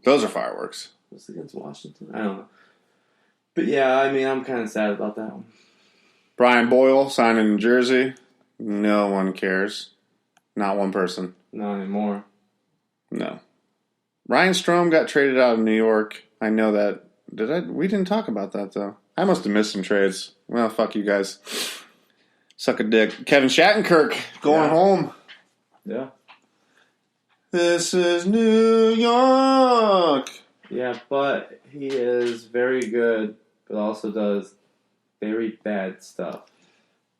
Those are fireworks. Was it against Washington? I don't know. But yeah, I mean, I'm kind of sad about that one. Brian Boyle signing in Jersey. No one cares. Not one person. Not anymore. No. Ryan Strome got traded out of New York. I know that. We didn't talk about that, though. I must have missed some trades. Well, fuck you guys. Suck a dick. Kevin Shattenkirk going home. Yeah. This is New York. Yeah, but he is very good, but also does very bad stuff.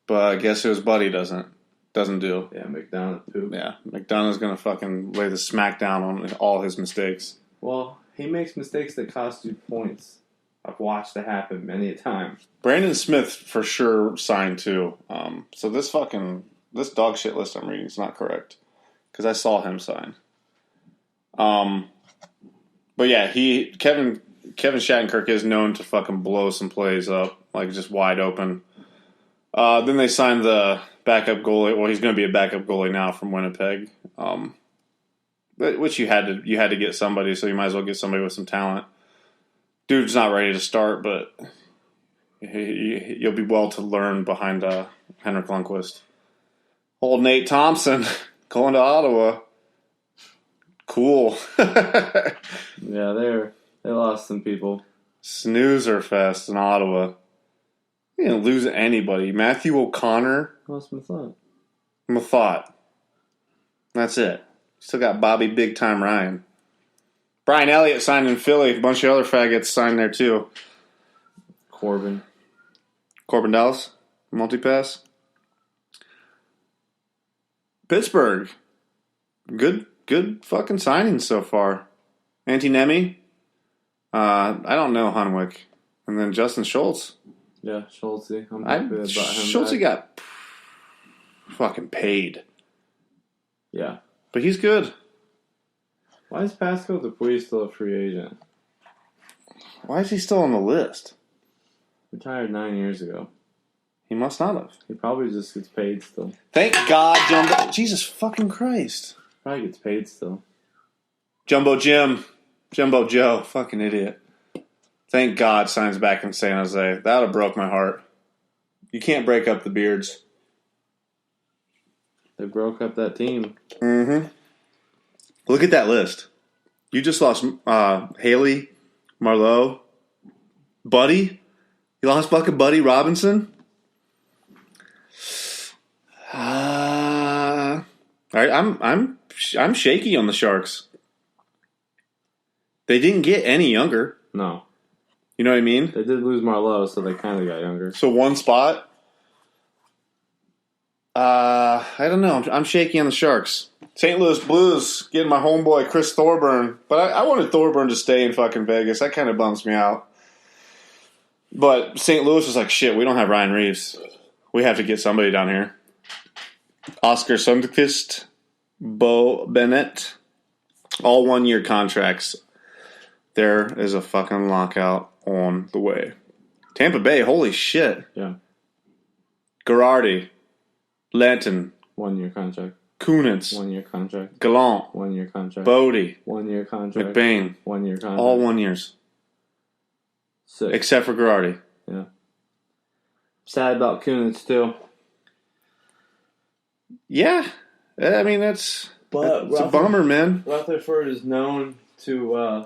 But guess who his buddy doesn't do? Yeah, McDonough poop. Yeah, McDonough's gonna fucking lay the smack down on all his mistakes. Well, he makes mistakes that cost you points. I've watched it happen many a time. Brandon Smith for sure signed too. So this dog shit list I'm reading is not correct because I saw him sign. But yeah, Kevin Shattenkirk is known to fucking blow some plays up, like just wide open. Then they signed the backup goalie. Well, he's going to be a backup goalie now from Winnipeg. Which you had to get somebody, so you might as well get somebody with some talent. Dude's not ready to start, but you'll be well to learn behind Henrik Lundqvist. Old Nate Thompson going to Ottawa. Cool. Yeah, they lost some people. Snoozer fest in Ottawa. You didn't lose anybody. Matthew O'Connor. Lost Mathot. Mathot. That's it. Still got Bobby Big Time Ryan. Brian Elliott signed in Philly. A bunch of other faggots signed there too. Corbin Dallas. Multipass. Pittsburgh. Good fucking signings so far. Antti I don't know Hunwick. And then Justin Schultz. Yeah, Schultz. I'm happy about him. Schultz got fucking paid. Yeah. But he's good. Why is Pascal Dupuis still a free agent? Why is he still on the list? Retired 9 years ago. He must not have. He probably just gets paid still. Thank God, Jumbo. Jesus fucking Christ. Probably gets paid still. Jumbo Jim. Jumbo Joe. Fucking idiot. Thank God signs back in San Jose. That would have broke my heart. You can't break up the Beards. They broke up that team. Mm-hmm. Look at that list. You just lost Haley, Marleau, Buddy. You lost fucking Buddy Robinson. All right, I'm shaky on the Sharks. They didn't get any younger. No. You know what I mean? They did lose Marleau, so they kind of got younger. So one spot. I don't know. I'm shaky on the Sharks. St. Louis Blues getting my homeboy Chris Thorburn. But I wanted Thorburn to stay in fucking Vegas. That kind of bums me out. But St. Louis was like, shit, we don't have Ryan Reeves. We have to get somebody down here. Oscar Sundqvist, Bo Bennett, all 1-year contracts. There is a fucking lockout on the way. Tampa Bay, holy shit. Yeah. Girardi, Lanton, 1-year contract. Kunitz, 1-year contract. Gallant, 1-year contract. Bodie, 1-year contract. McBain, 1-year contract. all 1 years. 6. Except for Girardi. Yeah. Sad about Kunitz, too. Yeah. I mean, it's a bummer, man. Rutherford is known to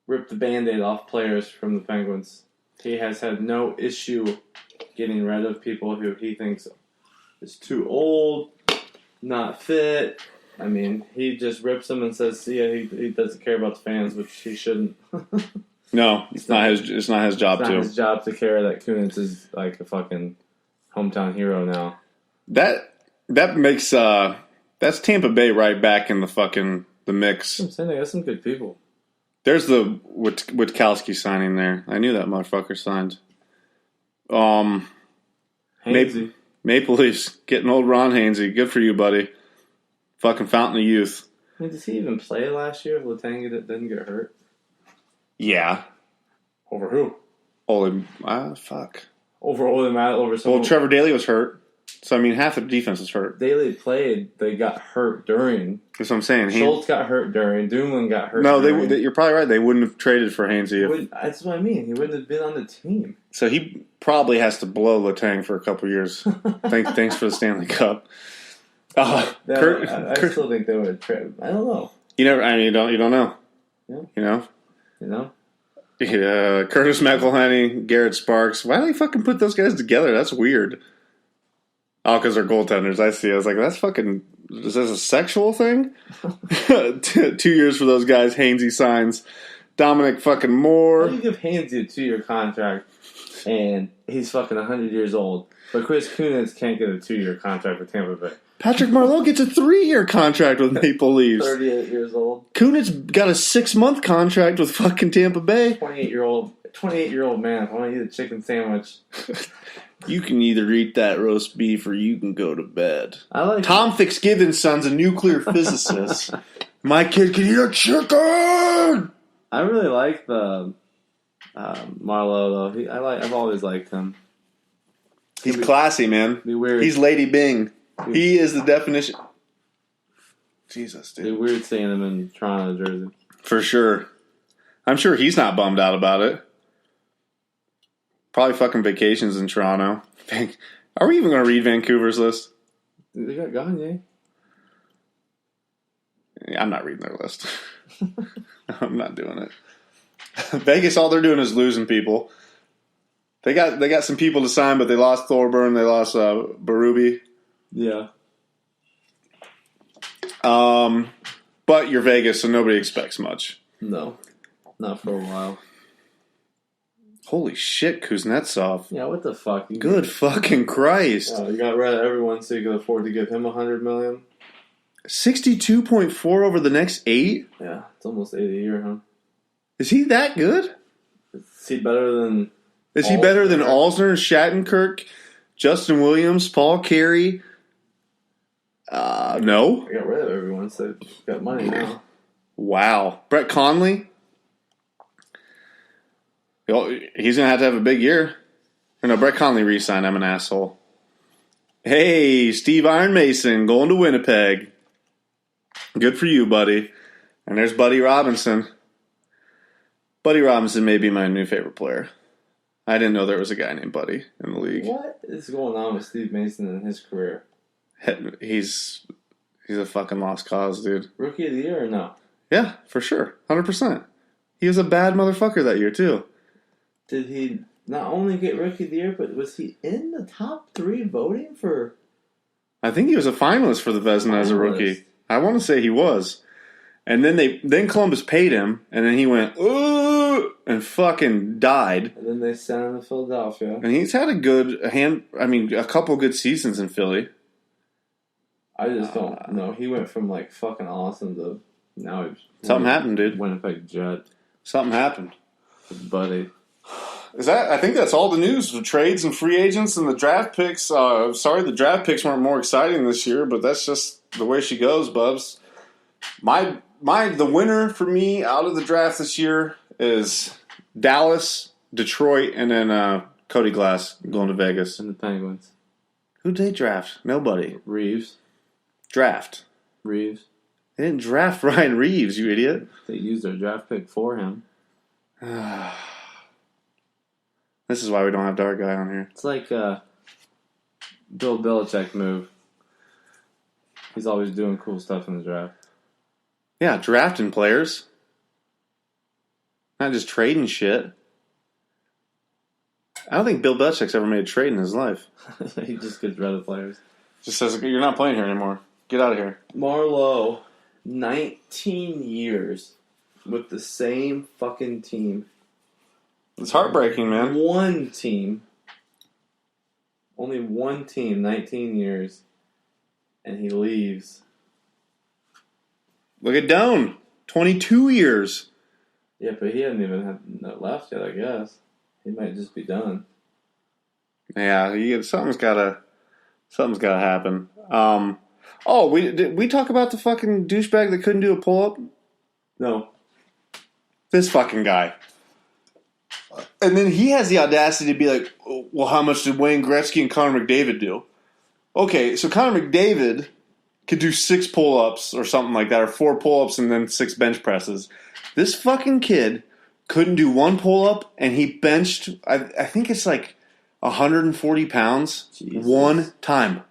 rip the Band-Aid off players from the Penguins. He has had no issue getting rid of people who he thinks is too old, not fit. I mean, he just rips them and says, "See ya." He doesn't care about the fans, which he shouldn't. No, it's not his job it's to. Not his job to care that Kunitz is like a fucking hometown hero now. That makes that's Tampa Bay right back in the mix. I'm saying they got some good people. There's the Witkowski signing there. I knew that motherfucker signed. Hainsey. Maple Leafs getting old Ron Hainsey. Good for you, buddy. Fucking fountain of youth. I mean, did he even play last year if Letang didn't get hurt? Yeah. Over who? Fuck. Over someone. Well, Trevor Daley was hurt. So, I mean, half the defense was hurt. Daley played. They got hurt during. That's what I'm saying. Schultz got hurt during. Dumoulin got hurt during. You're probably right. They wouldn't have traded for Hainsey. That's what I mean. He wouldn't have been on the team. So he probably has to blow Letang for a couple years. Thanks for the Stanley Cup. I still think they would have traded. I don't know. You don't know. Yeah. You know? Yeah, Curtis McElhinney, Garrett Sparks. Why do they fucking put those guys together? That's weird. Oh, because they're goaltenders. I see. I was like, that's fucking... Is this a sexual thing? 2 years for those guys. Hainsey signs. Dominic fucking Moore. How do you give Hainsey a 2-year contract and he's fucking 100 years old, but Chris Kunitz can't get a 2-year contract with Tampa Bay? Patrick Marleau gets a 3-year contract with Maple Leafs. 38 years old. Kunitz got a 6-month contract with fucking Tampa Bay. 28-year-old man. I want to eat a chicken sandwich. You can either eat that roast beef or you can go to bed. I like Tom Fitzgibbon's son's a nuclear physicist. My kid can eat a chicken. I really like the Marleau though. I've always liked him. He's classy, man. Be weird. He's Lady Bing. He is the definition. Jesus, dude. Be weird seeing him in Toronto jersey. For sure. I'm sure he's not bummed out about it. Probably fucking vacations in Toronto. Are we even going to read Vancouver's list? They got Gagne. I'm not reading their list. I'm not doing it. Vegas, all they're doing is losing people. They got some people to sign, but they lost Thorburn. They lost Berube. Yeah. But you're Vegas, so nobody expects much. No. Not for a while. Holy shit, Kuznetsov. Yeah, what the fuck? Good fucking Christ. You got rid of everyone so you could afford to give him $100 million? 62.4 over the next 8? Yeah, it's almost 8 a year, huh? Is he that good? Is he better than... Is he better than Alsner, Shattenkirk, Justin Williams, Paul Carey? No. I got rid of everyone, so got money now. Wow. Brett Conley? He's going to have a big year. Or no, Brett Conley re-signed. I'm an asshole. Hey, Steve Iron Mason going to Winnipeg. Good for you, buddy. And there's Buddy Robinson. Buddy Robinson may be my new favorite player. I didn't know there was a guy named Buddy in the league. What is going on with Steve Mason in his career? He's a fucking lost cause, dude. Rookie of the year or no? Yeah, for sure. 100%. He was a bad motherfucker that year, too. Did he not only get Rookie of the Year, but was he in the top 3 voting for... I think he was a finalist for the Vezina as a rookie. I want to say he was. And then Columbus paid him, and then he went, ooh, and fucking died. And then they sent him to Philadelphia. And he's had a couple good seasons in Philly. I just don't know. He went from like fucking awesome to now he's... Something happened, dude. Winnipeg Jet. Something happened. Buddy. I think that's all the news. The trades and free agents and the draft picks. Sorry the draft picks weren't more exciting this year, but that's just the way she goes, Bubs. The winner for me out of the draft this year is Dallas, Detroit, and then Cody Glass going to Vegas. And the Penguins. Who'd they draft? Nobody. Reeves. Draft. Reeves. They didn't draft Ryan Reeves, you idiot. They used their draft pick for him. This is why we don't have Dark Guy on here. It's like Bill Belichick move. He's always doing cool stuff in the draft. Yeah, drafting players. Not just trading shit. I don't think Bill Belichick's ever made a trade in his life. He just gets rid of players. Just says, you're not playing here anymore. Get out of here. Marleau, 19 years with the same fucking team. It's heartbreaking, man. One team. Only one team, 19 years, and he leaves. Look at Doan, 22 years. Yeah, but he hasn't even had left yet, I guess. He might just be done. Yeah, something's gotta happen. We talk about the fucking douchebag that couldn't do a pull-up? No. This fucking guy. And then he has the audacity to be like, well, how much did Wayne Gretzky and Connor McDavid do? Okay, so Connor McDavid could do 6 pull-ups or something like that, or 4 pull-ups and then 6 bench presses. This fucking kid couldn't do 1 pull-up, and he benched, I think it's like 140 pounds. Jesus. 1 time.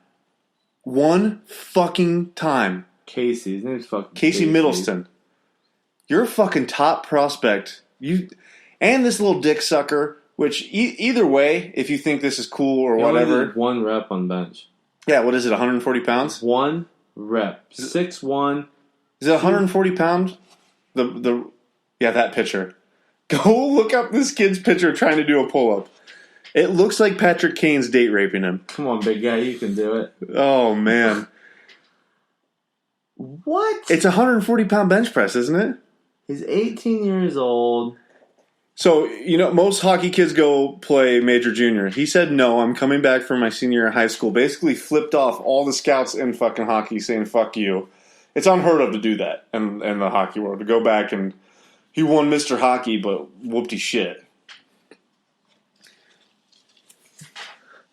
1 fucking time. Casey. His name's fucking Casey Middleton. You're a fucking top prospect. And this little dick sucker, which either way, if you think this is cool or whatever. 1 rep on bench. Yeah, what is it, 140 pounds? 1 rep. 6'1". Is it 140 pounds? That picture. Go look up this kid's picture trying to do a pull-up. It looks like Patrick Kane's date raping him. Come on, big guy, you can do it. Oh, man. What? It's a 140-pound bench press, isn't it? He's 18 years old. So, most hockey kids go play major junior. He said, no, I'm coming back for my senior year of high school. Basically flipped off all the scouts in fucking hockey saying, fuck you. It's unheard of to do that in the hockey world. To go back and he won Mr. Hockey, but whoopty shit.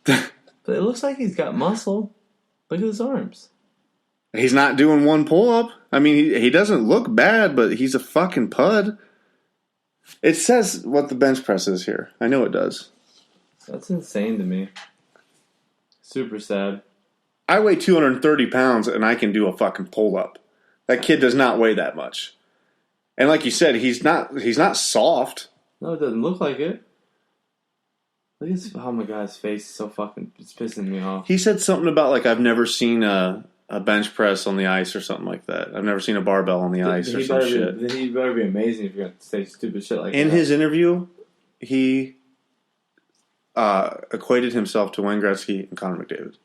But it looks like he's got muscle. Look at his arms. He's not doing 1 pull-up. I mean, he doesn't look bad, but he's a fucking pud. It says what the bench press is here. I know it does. That's insane to me. Super sad. I weigh 230 pounds, and I can do a fucking pull-up. That kid does not weigh that much. And like you said, he's not soft. No, it doesn't look like it. Look at his, oh my god, his face is so fucking, it's pissing me off. He said something about, like, I've never seen a bench press on the ice or something like that. I've never seen a barbell on the ice or some shit. Then he better be amazing if you're going to say stupid shit like that. In his interview, he equated himself to Wayne Gretzky and Connor McDavid.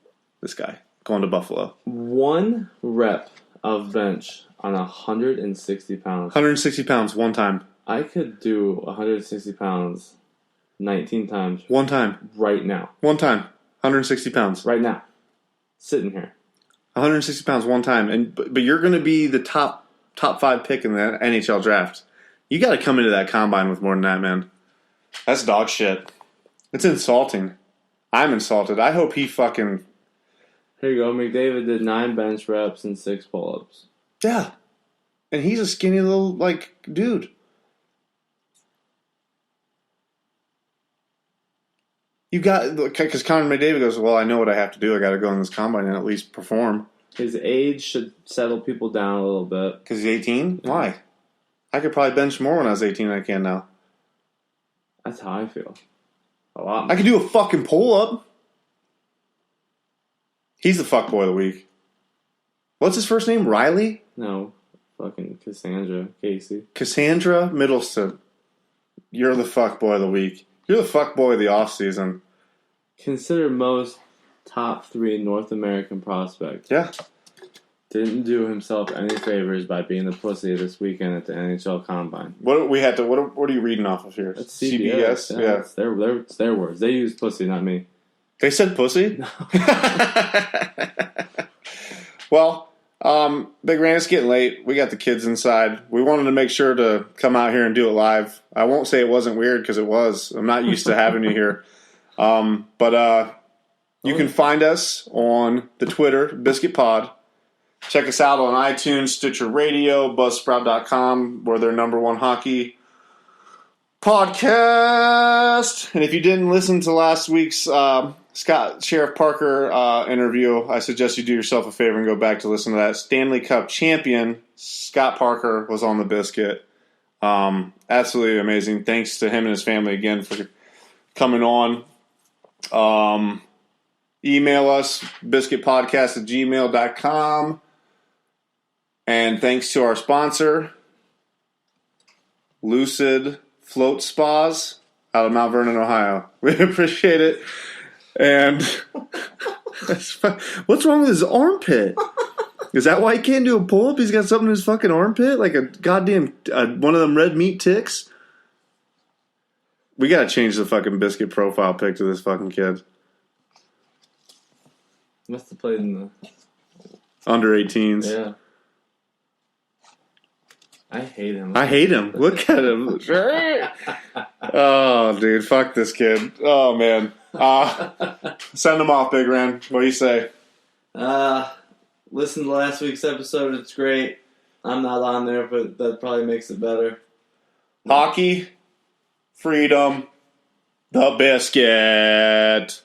This guy, going to Buffalo. 1 rep of bench on 160 pounds. 160 pounds, 1 time. I could do 160 pounds 19 times. 1 time. Right now. 1 time. 160 pounds. Right now. Sitting here. 160 pounds 1 time. But you're going to be the top 5 pick in the NHL draft. You got to come into that combine with more than that, man. That's dog shit. It's insulting. I'm insulted. I hope he fucking... Here you go. McDavid did 9 bench reps and 6 pull-ups. Yeah. And he's a skinny little, dude. You got... Because Connor McDavid goes, well, I know what I have to do. I got to go in this combine and at least perform. His age should settle people down a little bit. Because he's 18? Yeah. Why? I could probably bench more when I was 18 than I can now. That's how I feel. A lot more. I could do a fucking pull-up. He's the fuckboy of the week. What's his first name? Riley? No. Fucking Cassandra Casey. Cassandra Middleton. You're the fuckboy of the week. You're the fuckboy of the offseason. Considered most top 3 North American prospect. Yeah. Didn't do himself any favors by being a pussy this weekend at the NHL Combine. What are you reading off of here? That's CBS. Yeah. It's their words. They use pussy, not me. They said pussy? No. Well, Big Ran, it's getting late. We got the kids inside. We wanted to make sure to come out here and do it live. I won't say it wasn't weird because it was. I'm not used to having you here. But you can find us on the Twitter, Biscuit Pod. Check us out on iTunes, Stitcher Radio, Buzzsprout.com. We're their #1 hockey podcast. And if you didn't listen to last week's Sheriff Parker interview, I suggest you do yourself a favor and go back to listen to that. Stanley Cup champion Scott Parker was on the Biscuit. Absolutely amazing. Thanks to him and his family again for coming on. Email us, biscuitpodcast@gmail.com. And thanks to our sponsor, Lucid Float Spas out of Mount Vernon, Ohio. We appreciate it. And what's wrong with his armpit? Is that why he can't do a pull-up? He's got something in his fucking armpit? Like a goddamn, one of them red meat ticks? We gotta change the fucking biscuit profile pic to this fucking kid. Must have played in the... Under 18s. Yeah. I hate him. Look at him. Oh, dude. Fuck this kid. Oh, man. Send him off, Big Ren. What do you say? Listen to last week's episode. It's great. I'm not on there, but that probably makes it better. Hockey, freedom, the biscuit.